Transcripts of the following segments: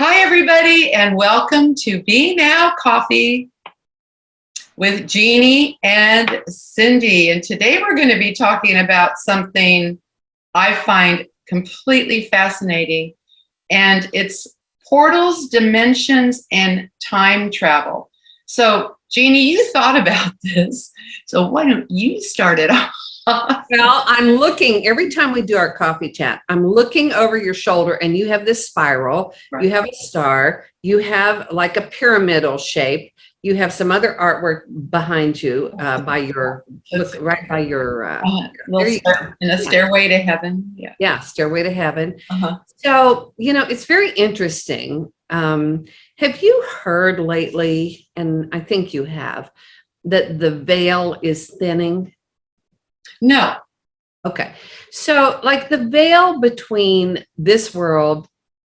Hi, everybody, and welcome to Bnow Coffee with Jeanie and Cindy. And today we're going to be talking about something I find completely fascinating, and it's portals, dimensions, and time travel. So, Jeanie, you thought about this, so why don't you start it off? Well, I'm looking every time we do our coffee chat, I'm looking over your shoulder and you have this spiral, you have a star, you have like a pyramidal shape, you have some other artwork behind you by your, right by your, there you go. In a stairway to heaven. Yeah, Stairway to Heaven. Uh-huh. So, it's very interesting. Have you heard lately, and I think you have, that the veil is thinning? No. Okay. So like the veil between this world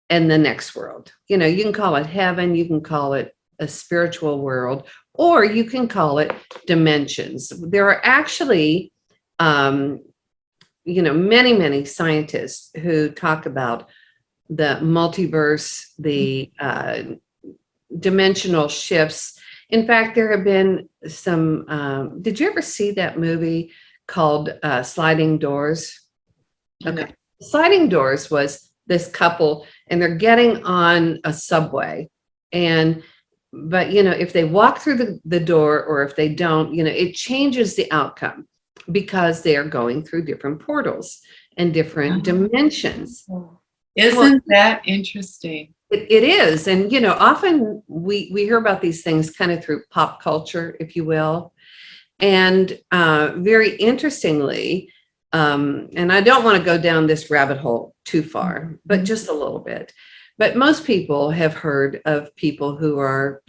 and the next world, you can call it heaven, you can call it a spiritual world, or you can call it dimensions. There are actually, many, many scientists who talk about the multiverse, the dimensional shifts. In fact, there have been some, did you ever see that movie called Sliding Doors? Okay. No. Sliding Doors was this couple and they're getting on a subway, but if they walk through the door or if they don't, it changes the outcome because they are going through different portals and different dimensions. Isn't that interesting? It is. And often we hear about these things kind of through pop culture, if you will. And very interestingly, and I don't want to go down this rabbit hole too far, but just a little bit. But most people have heard of people who are,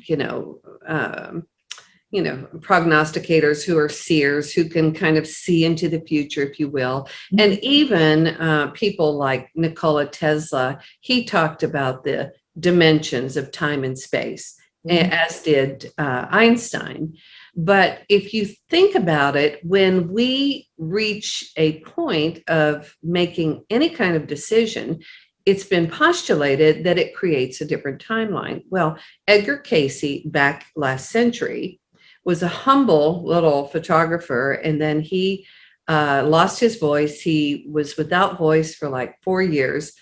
prognosticators, who are seers, who can kind of see into the future, if you will. And even people like Nikola Tesla, he talked about the dimensions of time and space, as did Einstein. But if you think about it, when we reach a point of making any kind of decision, it's been postulated that it creates a different timeline. Well, Edgar Cayce back last century was a humble little photographer, and then he lost his voice. He was without voice for like 4 years,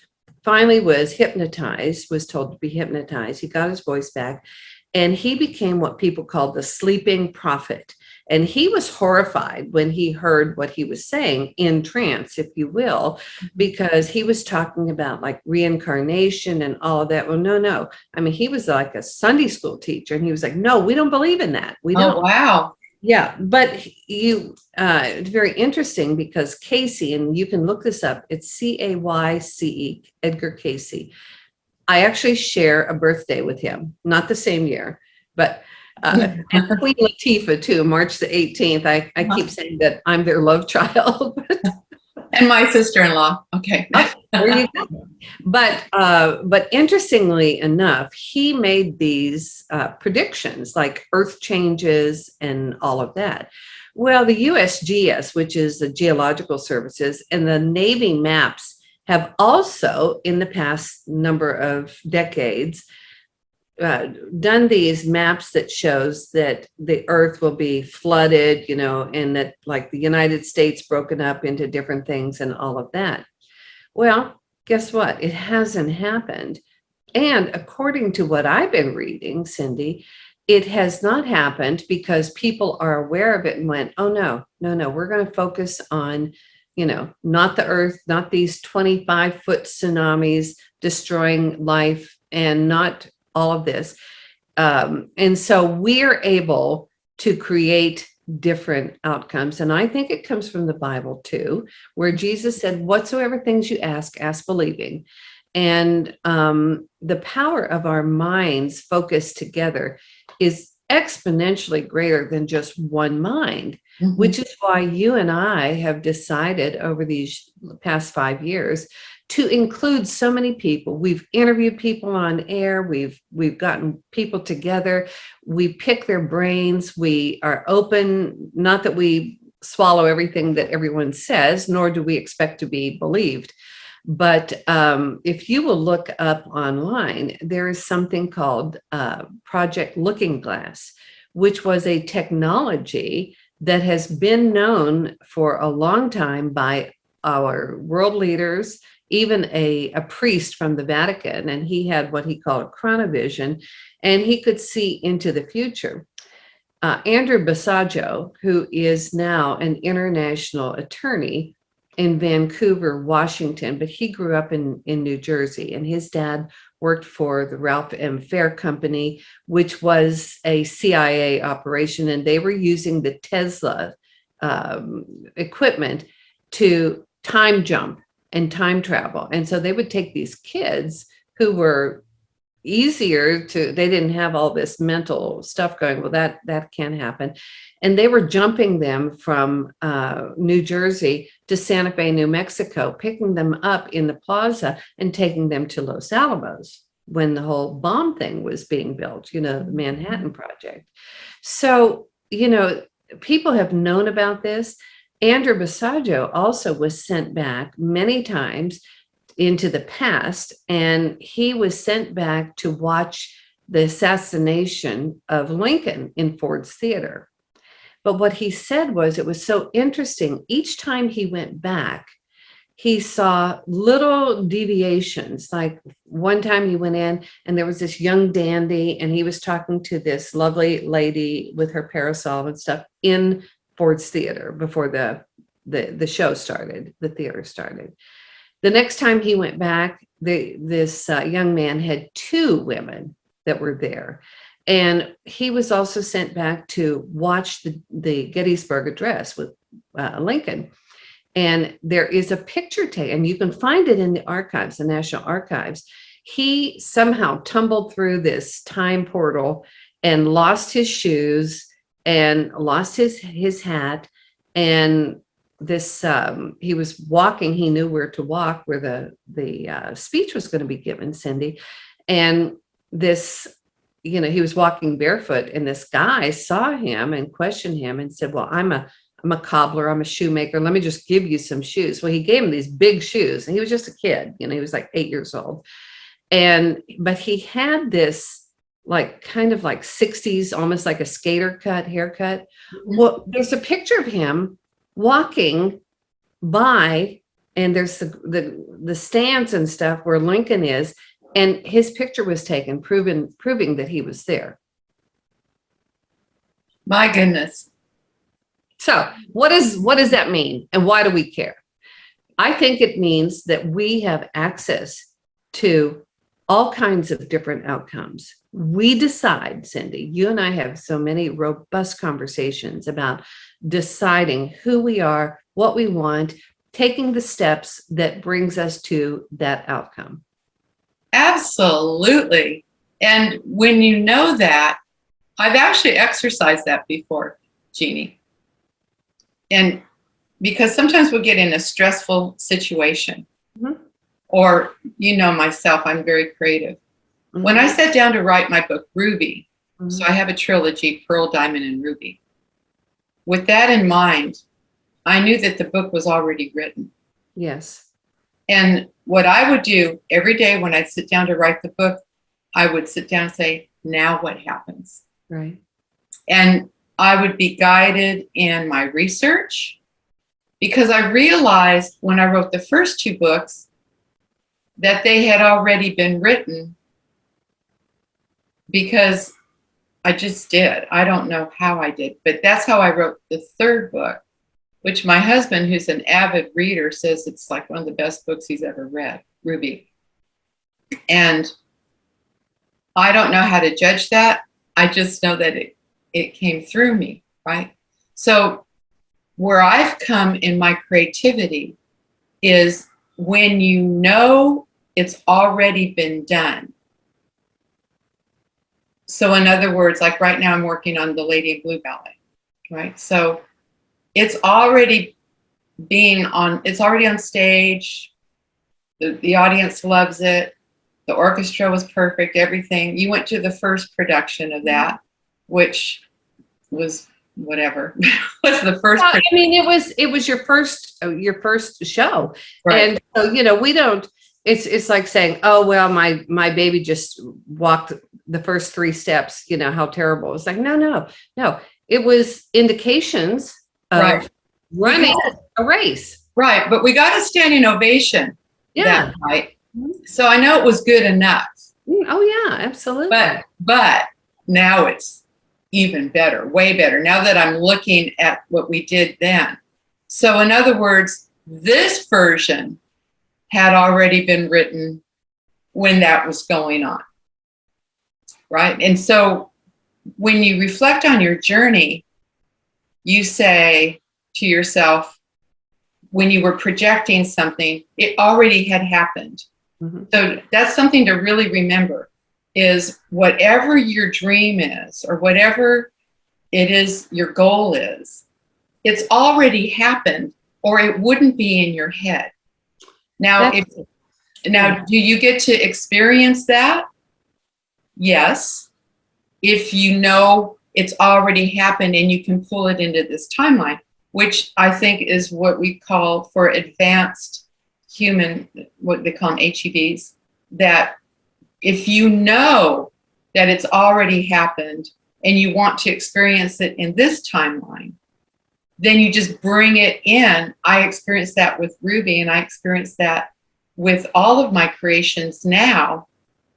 finally was hypnotized, was told to be hypnotized. He got his voice back. And he became what people called the sleeping prophet. And he was horrified when he heard what he was saying, in trance, if you will, because he was talking about like reincarnation and all of that. Well, no. I mean, he was like a Sunday school teacher. And he was like, no, we don't believe in that. We don't. Oh, wow. Yeah. But it's very interesting because Cayce, and you can look this up, it's Cayce, Edgar Cayce. I actually share a birthday with him, not the same year, but and Queen Latifah too, March the 18th. I keep saying that I'm their love child. And my sister-in-law. Okay. There you go. But interestingly enough, he made these predictions like Earth changes and all of that. Well, the USGS, which is the Geological Services, and the Navy maps have also, in the past number of decades, done these maps that shows that the earth will be flooded, and that like the United States broken up into different things and all of that. Well, guess what? It hasn't happened. And according to what I've been reading, Cindy, it has not happened because people are aware of it and went, oh, no, we're going to focus on not the earth, not these 25-foot tsunamis destroying life, and not all of this. And so we're able to create different outcomes. And I think it comes from the Bible too, where Jesus said, whatsoever things you ask believing. And the power of our minds focused together is exponentially greater than just one mind, which is why you and I have decided over these past 5 years to include so many people. We've interviewed people on air. We've gotten people together. We pick their brains. We are open, not that we swallow everything that everyone says, nor do we expect to be believed. But if you will look up online, there is something called Project Looking Glass, which was a technology that has been known for a long time by our world leaders, even a priest from the Vatican, and he had what he called chronovision, and he could see into the future. Andrew Basajo, who is now an international attorney in Vancouver, Washington, but he grew up in New Jersey, and his dad worked for the Ralph M. Fair Company, which was a CIA operation, and they were using the Tesla equipment to time jump and time travel. And so they would take these kids who were easier to, they didn't have all this mental stuff going, well, that can't happen. And they were jumping them from New Jersey to Santa Fe, New Mexico, picking them up in the plaza and taking them to Los Alamos when the whole bomb thing was being built, the Manhattan Project. So, people have known about this. Andrew Basajo also was sent back many times into the past, and he was sent back to watch the assassination of Lincoln in Ford's Theater. But what he said was, it was so interesting. Each time he went back, he saw little deviations. Like one time he went in and there was this young dandy, and he was talking to this lovely lady with her parasol and stuff in Ford's Theater before the show started, the theater started. The next time he went back, this young man had two women that were there. And he was also sent back to watch the Gettysburg Address with Lincoln. And there is a picture taken, and you can find it in the archives, the National Archives. He somehow tumbled through this time portal and lost his shoes and lost his hat. And this he was walking, he knew where to walk, where the speech was going to be given, Cindy. And this, he was walking barefoot, and this guy saw him and questioned him and said, well, I'm a cobbler, I'm a shoemaker, let me just give you some shoes. Well, he gave him these big shoes, and he was just a kid, he was like 8 years old. But he had this kind of 60s, almost like a skater cut haircut. Well, there's a picture of him walking by, and there's the stands and stuff where Lincoln is, and his picture was taken, proving that he was there. My goodness. So what does that mean, and why do we care? I think it means that we have access to all kinds of different outcomes. We decide, Cindy, you and I have so many robust conversations about deciding who we are, what we want, taking the steps that brings us to that outcome. Absolutely. And when you know that, I've actually exercised that before, Jeanie. And because sometimes we'll get in a stressful situation, or, myself, I'm very creative. When I sat down to write my book, Ruby, so I have a trilogy, Pearl, Diamond, and Ruby. With that in mind, I knew that the book was already written. Yes. And what I would do every day when I'd sit down to write the book, I would sit down and say, now what happens? Right. And I would be guided in my research, because I realized when I wrote the first two books that they had already been written, because I just did. I don't know how I did, but that's how I wrote the third book, which my husband, who's an avid reader, says it's like one of the best books he's ever read, Ruby. And I don't know how to judge that. I just know that it came through me, right? So where I've come in my creativity is when you know it's already been done. So in other words, like right now I'm working on the Lady in Blue ballet, right? So it's already on stage. The audience loves it. The orchestra was perfect, everything. You went to the first production of that, which was whatever was the first. Well, I mean, it was your first show, Right. and so we don't. It's like saying, oh well, my baby just walked the first 3 steps. How terrible. It's like no. It was indications of Right. running a race. Right, but we got a standing ovation that night, so I know it was good enough. Oh yeah, absolutely. But now it's even better, way better. Now that I'm looking at what we did then, so in other words, this version had already been written when that was going on, right? And so when you reflect on your journey, you say to yourself, when you were projecting something, it already had happened. Mm-hmm. So that's something to really remember, is whatever your dream is or whatever it is your goal is, it's already happened, or it wouldn't be in your head. Now, do you get to experience that? Yes. If you know it's already happened and you can pull it into this timeline, which I think is what we call for advanced human, what they call them HEVs, that if you know that it's already happened and you want to experience it in this timeline, then you just bring it in. I experienced that with Ruby, and I experienced that with all of my creations now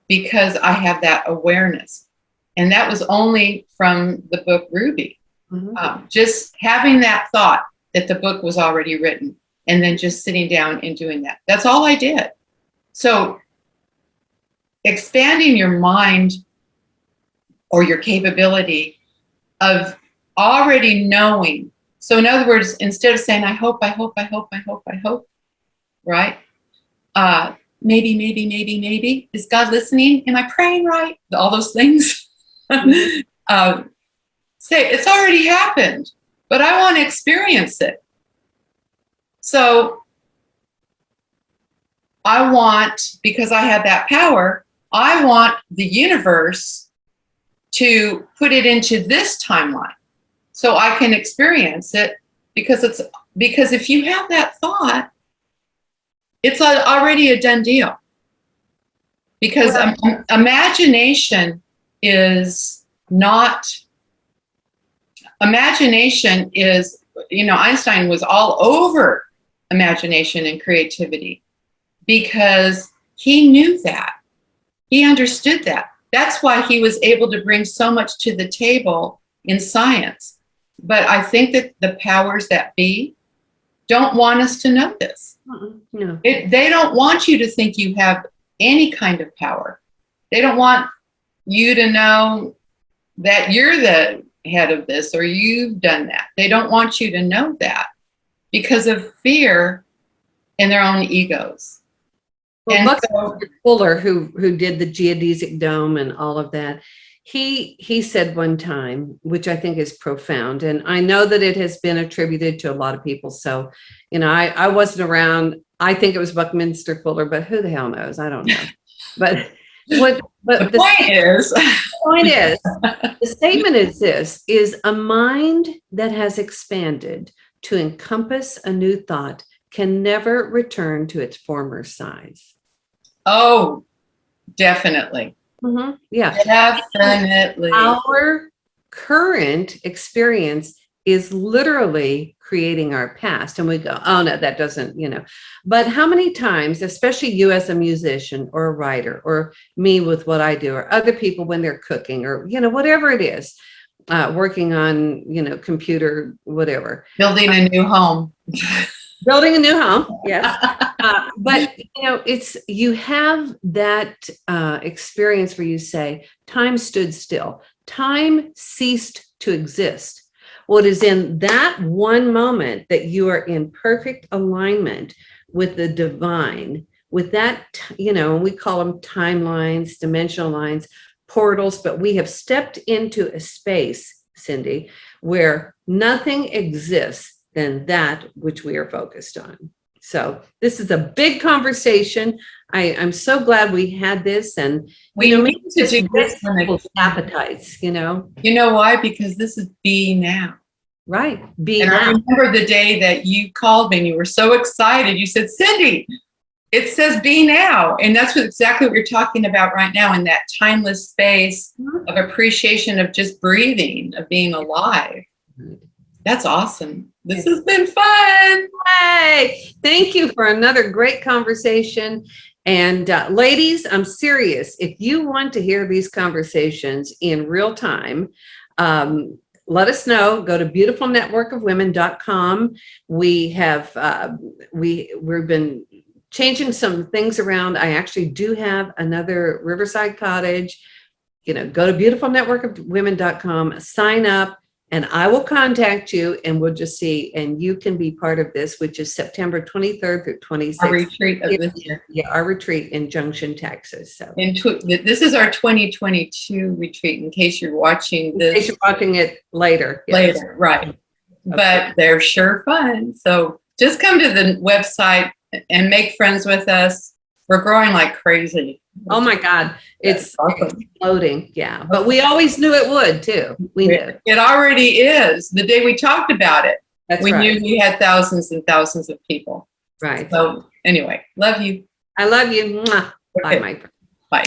because I have that awareness. And that was only from the book Ruby. Mm-hmm. Just having that thought that the book was already written and then just sitting down and doing that. That's all I did. So expanding your mind or your capability of already knowing. So in other words, instead of saying, I hope, right? Maybe. Is God listening? Am I praying right? All those things. Say, it's already happened, but I want to experience it. So I want, because I have that power, I want the universe to put it into this timeline so I can experience it, because if you have that thought, it's already a done deal. Because imagination is, Einstein was all over imagination and creativity because he knew that. He understood that. That's why he was able to bring so much to the table in science. But I think that the powers that be don't want us to know this. No. They don't want you to think you have any kind of power. They don't want you to know that you're the head of this or you've done that. They don't want you to know that because of fear and their own egos. Well, Buckminster Fuller, who did the geodesic dome and all of that, he said one time, which I think is profound, and I know that it has been attributed to a lot of people. So, I wasn't around. I think it was Buckminster Fuller, but who the hell knows? I don't know. But the point is, the statement is this: is a mind that has expanded to encompass a new thought can never return to its former size. Oh, definitely. Mm-hmm. Yeah. Definitely. Our current experience is literally creating our past. And we go, oh no, that doesn't, But how many times, especially you as a musician or a writer, or me with what I do, or other people when they're cooking, or, whatever it is, working on, computer, whatever. Building a new home. Building a new home, yes. But, it's, you have that experience where you say, time stood still. Time ceased to exist. Well, it is in that one moment that you are in perfect alignment with the divine, with that, we call them timelines, dimensional lines, portals, but we have stepped into a space, Cindy, where nothing exists than that which we are focused on. So this is a big conversation. I'm so glad we had this, and we need to do this people's appetites. You know why? Because this is Be Now. Right. Be And now. I remember the day that you called me and you were so excited. You said, Cindy, it says be now. And that's exactly what you're talking about right now, in that timeless space of appreciation of just breathing, of being alive. That's awesome. This has been fun. Hey, thank you for another great conversation. And ladies, I'm serious. If you want to hear these conversations in real time, let us know. Go to beautifulnetworkofwomen.com. We have we've been changing some things around. I actually do have another Riverside cottage. Go to beautifulnetworkofwomen.com, sign up, and I will contact you, and we'll just see. And you can be part of this, which is September 23rd through 26th. Our retreat of this year. Yeah, our retreat in Junction, Texas. So this is our 2022 retreat, in case you're watching this. In case you're watching it later. Later, Yes. right. Okay. But they're sure fun. So just come to the website and make friends with us. We're growing like crazy. Oh my God. It's awesome. Exploding. Yeah. But we always knew it would too. We knew. It already is. The day we talked about it, we right. knew we had thousands and thousands of people. Right. So anyway, love you. I love you. Mwah. Okay. Bye, my friend. Bye.